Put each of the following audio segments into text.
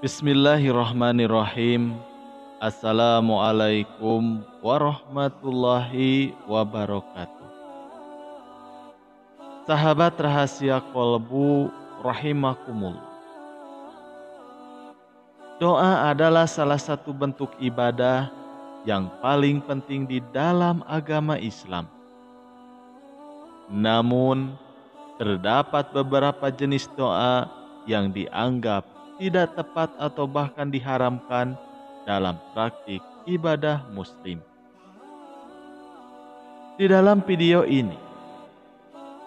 Bismillahirrahmanirrahim. Assalamualaikum warahmatullahi wabarakatuh. Sahabat rahasia kolbu rahimakumullah. Doa adalah salah satu bentuk ibadah yang paling penting di dalam agama Islam. Namun, terdapat beberapa jenis doa yang dianggap tidak tepat atau bahkan diharamkan dalam praktik ibadah muslim. Di dalam video ini,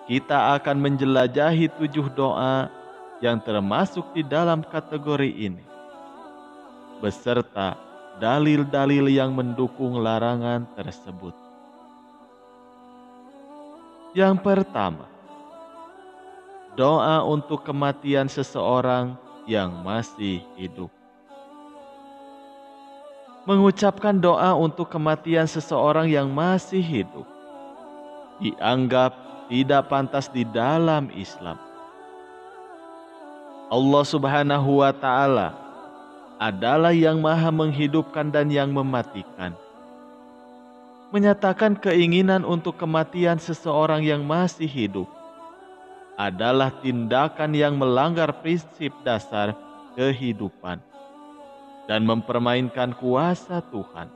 kita akan menjelajahi 7 doa yang termasuk di dalam kategori ini, beserta dalil-dalil yang mendukung larangan tersebut. Yang pertama, doa untuk kematian seseorang yang masih hidup. Mengucapkan doa untuk kematian seseorang yang masih hidup dianggap tidak pantas di dalam Islam. Allah Subhanahu wa Ta'ala adalah yang Maha menghidupkan dan yang mematikan. Menyatakan keinginan untuk kematian seseorang yang masih hidup adalah tindakan yang melanggar prinsip dasar kehidupan dan mempermainkan kuasa Tuhan.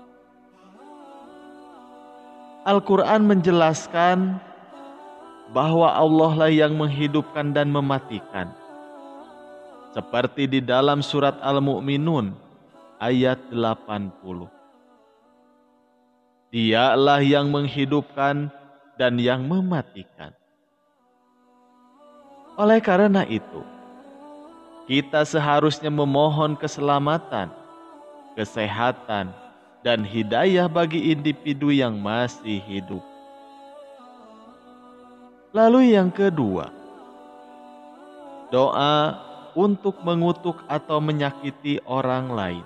Al-Quran menjelaskan bahwa Allah lah yang menghidupkan dan mematikan. Seperti di dalam surat Al-Mu'minun ayat 80. Dialah yang menghidupkan dan yang mematikan. Oleh karena itu, kita seharusnya memohon keselamatan, kesehatan, dan hidayah bagi individu yang masih hidup. Lalu yang kedua, doa untuk mengutuk atau menyakiti orang lain.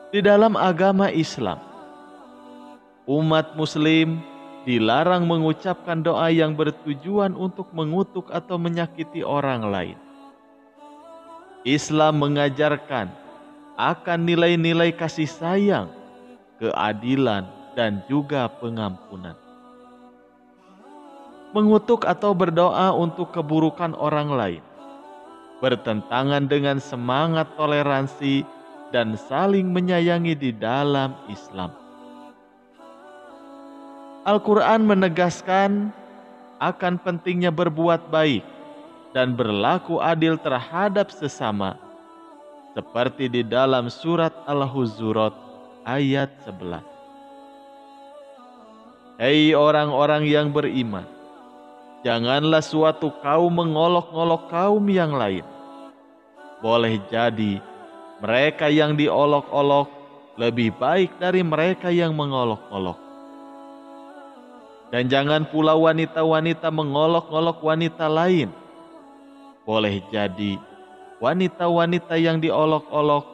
Di dalam agama Islam, umat muslim dilarang mengucapkan doa yang bertujuan untuk mengutuk atau menyakiti orang lain. Islam mengajarkan akan nilai-nilai kasih sayang, keadilan, dan juga pengampunan. Mengutuk atau berdoa untuk keburukan orang lain bertentangan dengan semangat toleransi dan saling menyayangi di dalam Islam. Al-Quran menegaskan akan pentingnya berbuat baik dan berlaku adil terhadap sesama, seperti di dalam surat Al-Hujurat ayat 11. Hei orang-orang yang beriman, janganlah suatu kaum mengolok-olok kaum yang lain. Boleh jadi mereka yang diolok-olok lebih baik dari mereka yang mengolok-olok. Dan jangan pula wanita-wanita mengolok-olok wanita lain. Boleh jadi wanita-wanita yang diolok-olok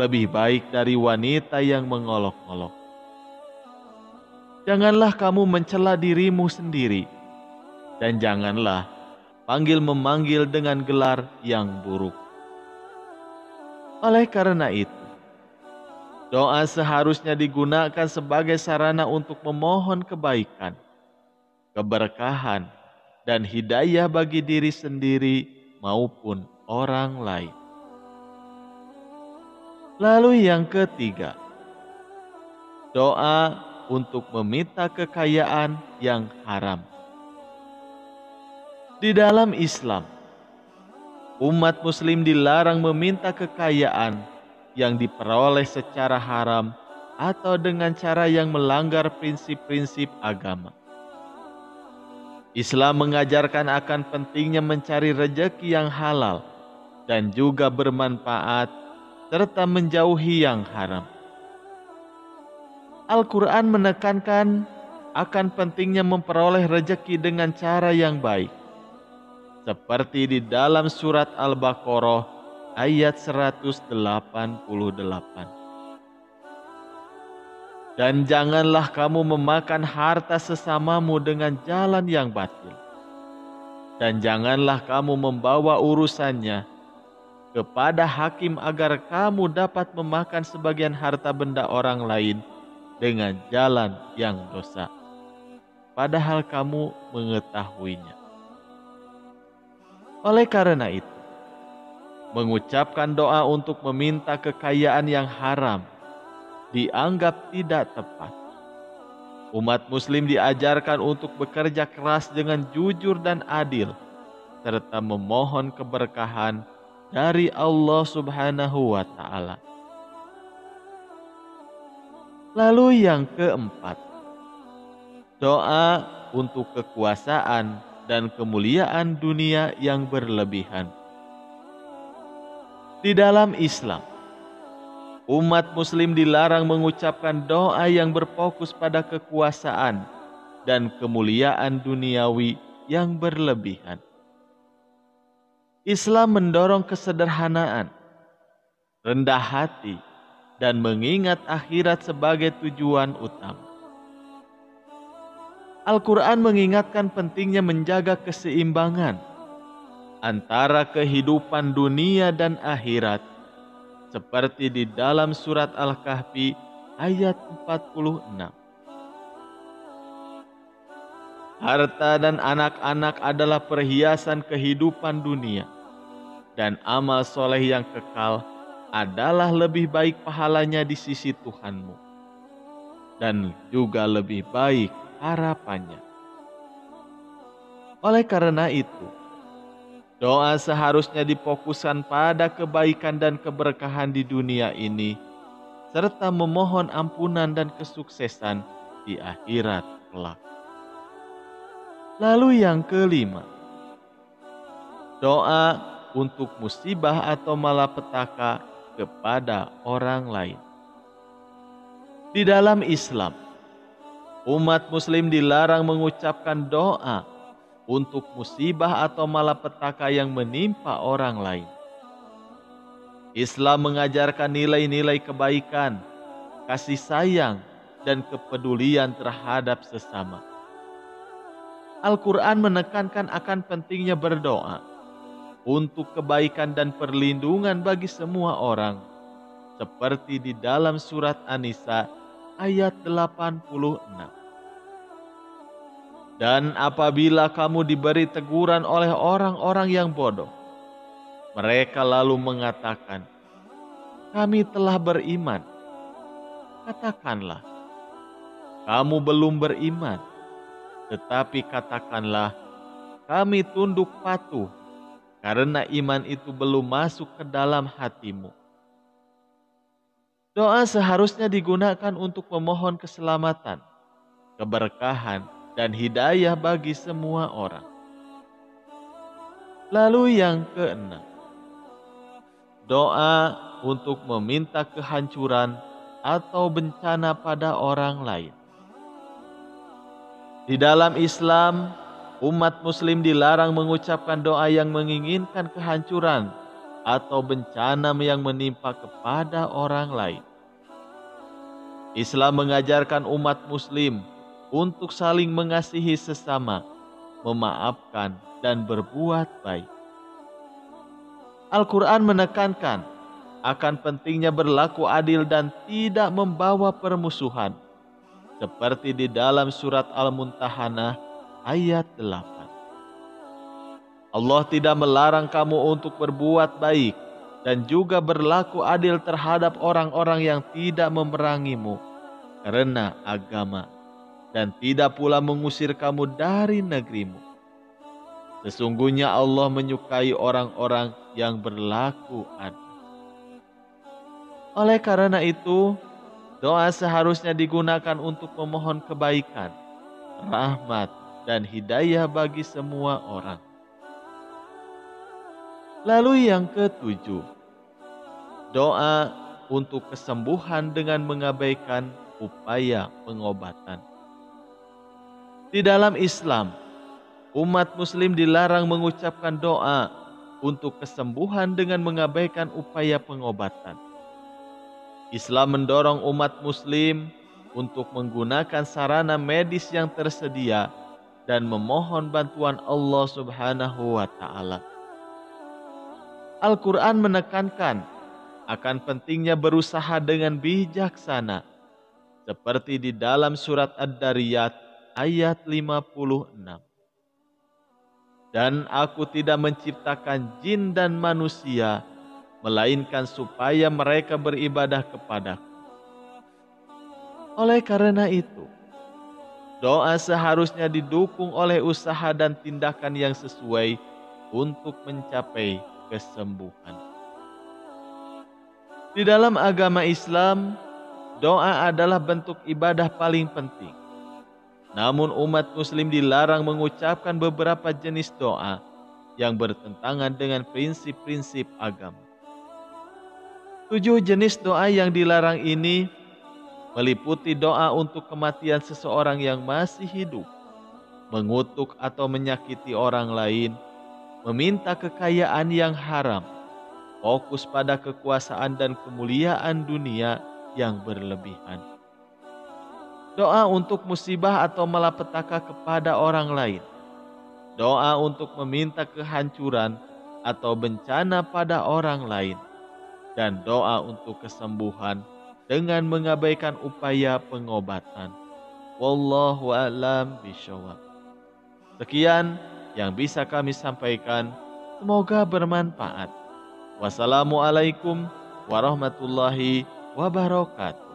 lebih baik dari wanita yang mengolok-olok. Janganlah kamu mencela dirimu sendiri, dan janganlah panggil-memanggil dengan gelar yang buruk. Oleh karena itu, doa seharusnya digunakan sebagai sarana untuk memohon kebaikan, keberkahan, dan hidayah bagi diri sendiri maupun orang lain. Lalu yang ketiga, doa untuk meminta kekayaan yang haram. Di dalam Islam, umat muslim dilarang meminta kekayaan yang diperoleh secara haram atau dengan cara yang melanggar prinsip-prinsip agama. Islam mengajarkan akan pentingnya mencari rezeki yang halal dan juga bermanfaat serta menjauhi yang haram. Al-Quran menekankan akan pentingnya memperoleh rezeki dengan cara yang baik, seperti di dalam surat Al-Baqarah ayat 188. Dan janganlah kamu memakan harta sesamamu dengan jalan yang batil. Dan janganlah kamu membawa urusannya kepada hakim agar kamu dapat memakan sebagian harta benda orang lain dengan jalan yang dosa, padahal kamu mengetahuinya. Oleh karena itu, mengucapkan doa untuk meminta kekayaan yang haram dianggap tidak tepat. Umat muslim diajarkan untuk bekerja keras dengan jujur dan adil, serta memohon keberkahan dari Allah Subhanahu wa Ta'ala. Lalu yang keempat, doa untuk kekuasaan dan kemuliaan dunia yang berlebihan. Di dalam Islam, umat muslim dilarang mengucapkan doa yang berfokus pada kekuasaan dan kemuliaan duniawi yang berlebihan. Islam mendorong kesederhanaan, rendah hati, dan mengingat akhirat sebagai tujuan utama. Al-Quran mengingatkan pentingnya menjaga keseimbangan antara kehidupan dunia dan akhirat, seperti di dalam surat Al-Kahfi ayat 46. Harta dan anak-anak adalah perhiasan kehidupan dunia, dan amal soleh yang kekal adalah lebih baik pahalanya di sisi Tuhanmu, dan juga lebih baik harapannya. Oleh karena itu, doa seharusnya difokuskan pada kebaikan dan keberkahan di dunia ini, serta memohon ampunan dan kesuksesan di akhirat kelak. Lalu yang kelima, doa untuk musibah atau malapetaka kepada orang lain. Di dalam Islam, umat muslim dilarang mengucapkan doa untuk musibah atau malapetaka yang menimpa orang lain. Islam mengajarkan nilai-nilai kebaikan, kasih sayang, dan kepedulian terhadap sesama. Al-Quran menekankan akan pentingnya berdoa untuk kebaikan dan perlindungan bagi semua orang, seperti di dalam surat An-Nisa ayat 86. Dan apabila kamu diberi teguran oleh orang-orang yang bodoh, mereka lalu mengatakan, kami telah beriman. Katakanlah, kamu belum beriman. Tetapi katakanlah, kami tunduk patuh, karena iman itu belum masuk ke dalam hatimu. Doa seharusnya digunakan untuk memohon keselamatan, keberkahan, dan hidayah bagi semua orang. Lalu yang keenam, doa untuk meminta kehancuran atau bencana pada orang lain. Di dalam Islam, umat muslim dilarang mengucapkan doa yang menginginkan kehancuran atau bencana yang menimpa kepada orang lain. Islam mengajarkan umat muslim untuk saling mengasihi sesama, memaafkan, dan berbuat baik. Al-Quran menekankan akan pentingnya berlaku adil dan tidak membawa permusuhan, seperti di dalam surat Al-Mumtahanah ayat 8. Allah tidak melarang kamu untuk berbuat baik dan juga berlaku adil terhadap orang-orang yang tidak memerangimu karena agama, dan tidak pula mengusir kamu dari negerimu. Sesungguhnya Allah menyukai orang-orang yang berlaku adil. Oleh karena itu, doa seharusnya digunakan untuk memohon kebaikan, rahmat, dan hidayah bagi semua orang. Lalu yang ketujuh, doa untuk kesembuhan dengan mengabaikan upaya pengobatan. Di dalam Islam, umat muslim dilarang mengucapkan doa untuk kesembuhan dengan mengabaikan upaya pengobatan. Islam mendorong umat muslim untuk menggunakan sarana medis yang tersedia dan memohon bantuan Allah Subhanahu wa Ta'ala. Al-Quran menekankan akan pentingnya berusaha dengan bijaksana, seperti di dalam surat Ad-Dariyat ayat 56. Dan aku tidak menciptakan jin dan manusia, melainkan supaya mereka beribadah kepadaku. Oleh karena itu, doa seharusnya didukung oleh usaha dan tindakan yang sesuai untuk mencapai kesembuhan. Di dalam agama Islam, doa adalah bentuk ibadah paling penting. Namun umat muslim dilarang mengucapkan beberapa jenis doa yang bertentangan dengan prinsip-prinsip agama. 7 jenis doa yang dilarang ini meliputi doa untuk kematian seseorang yang masih hidup, mengutuk atau menyakiti orang lain, meminta kekayaan yang haram, fokus pada kekuasaan dan kemuliaan dunia yang berlebihan. Doa untuk musibah atau malapetaka kepada orang lain. Doa untuk meminta kehancuran atau bencana pada orang lain. Dan doa untuk kesembuhan dengan mengabaikan upaya pengobatan. Wallahu a'lam bishawab. Sekian yang bisa kami sampaikan. Semoga bermanfaat. Wassalamualaikum warahmatullahi wabarakatuh.